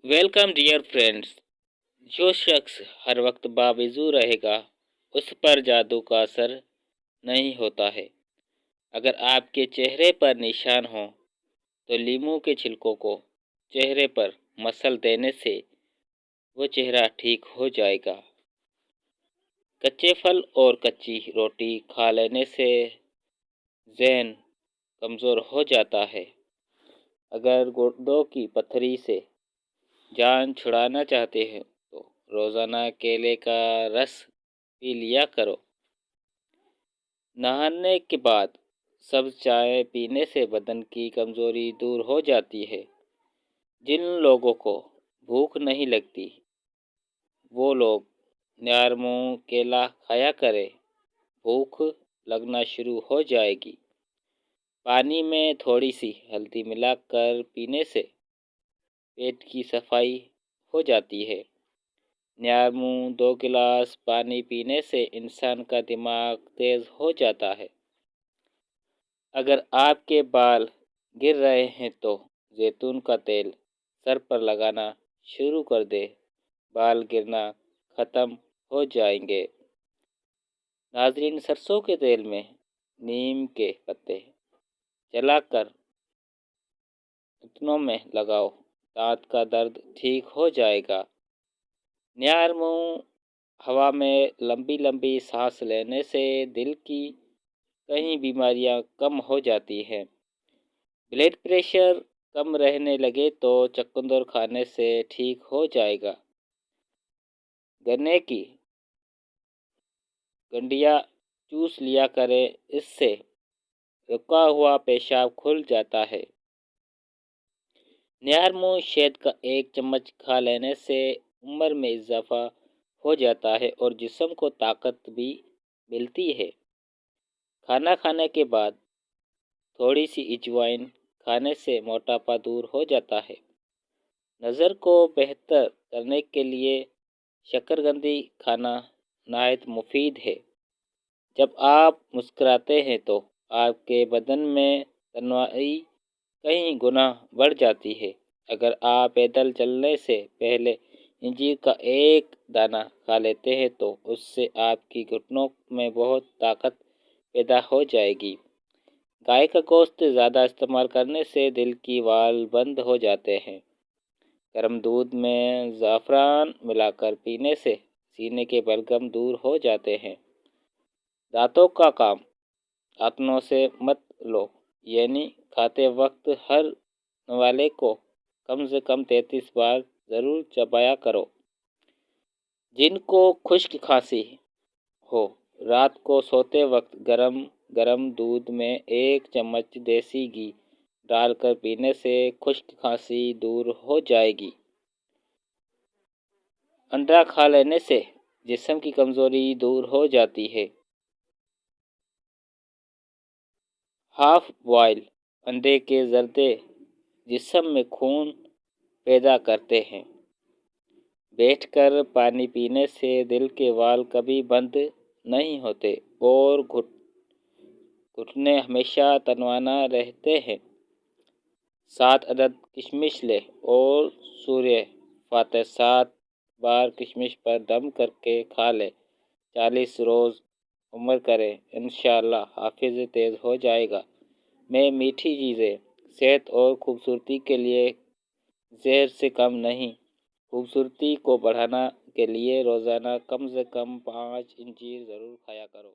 Welcome dear friends. जो शख्स हर वक्त बावजू रहेगा उस पर जादू का असर नहीं होता है। अगर आपके चेहरे पर निशान हो तो लीमू के छिलकों को चेहरे पर मसल देने से वो चेहरा ठीक हो जाएगा। कच्चे फल और कच्ची रोटी खा लेने से ज़हन कमज़ोर हो जाता है। अगर गुर्दों की पथरी से जान छुड़ाना चाहते हैं तो रोज़ाना केले का रस पी लिया करो। नहाने के बाद सब्ज़ चाय पीने से बदन की कमज़ोरी दूर हो जाती है। जिन लोगों को भूख नहीं लगती वो लोग न्यारमूँ केला खाया करें, भूख लगना शुरू हो जाएगी। पानी में थोड़ी सी हल्दी मिलाकर पीने से पेट की सफाई हो जाती है। न्यारमूँ 2 गिलास पानी पीने से इंसान का दिमाग तेज़ हो जाता है। अगर आपके बाल गिर रहे हैं तो जैतून का तेल सर पर लगाना शुरू कर दे, बाल गिरना ख़त्म हो जाएंगे। नाज़रीन, सरसों के तेल में नीम के पत्ते जलाकर घुटनों में लगाओ, दांत का दर्द ठीक हो जाएगा। न्यारमूँ हवा में लंबी लंबी सांस लेने से दिल की कई बीमारियां कम हो जाती हैं। ब्लड प्रेशर कम रहने लगे तो चुकंदर खाने से ठीक हो जाएगा। गन्ने की गंडिया चूस लिया करें, इससे रुका हुआ पेशाब खुल जाता है। न्यारमूँ शहद का 1 चम्मच खा लेने से उम्र में इजाफा हो जाता है और जिस्म को ताकत भी मिलती है। खाना खाने के बाद थोड़ी सी अजवाइन खाने से मोटापा दूर हो जाता है। नज़र को बेहतर करने के लिए शकरकंदी खाना नहायत मुफीद है। जब आप मुस्कुराते हैं तो आपके बदन में तन्वाई कई गुना बढ़ जाती है। अगर आप पैदल चलने से पहले इंजीर का 1 दाना खा लेते हैं तो उससे आपकी घुटनों में बहुत ताकत पैदा हो जाएगी। गाय का गोश्त ज़्यादा इस्तेमाल करने से दिल की वाल्व बंद हो जाते हैं। गर्म दूध में ज़ाफ़रान मिलाकर पीने से सीने के बलगम दूर हो जाते हैं। दांतों का काम दांतनों से मत लो, यानी खाते वक्त हर वाले को कम से कम 33 बार ज़रूर चबाया करो। जिनको खुश्क खांसी हो, रात को सोते वक्त गरम गरम दूध में 1 चम्मच देसी घी डालकर पीने से खुश्क खांसी दूर हो जाएगी। अंडा खा लेने से जिस्म की कमज़ोरी दूर हो जाती है। हाफ बॉयल अंडे के जर्दे जिस्म में खून पैदा करते हैं। बैठकर पानी पीने से दिल के वाल्व कभी बंद नहीं होते और घुटने हमेशा तनवाना रहते हैं। 7 अदद किशमिश ले और सूर्य फातिहा 7 बार किशमिश पर दम करके खा ले। 40 रोज़ उम्र करें, इंशाअल्लाह हाफिज़ तेज़ हो जाएगा। मैं मीठी चीज़ें सेहत और खूबसूरती के लिए ज़हर से कम नहीं। खूबसूरती को बढ़ाना के लिए रोज़ाना कम से कम 5 अंजीर ज़रूर खाया करो।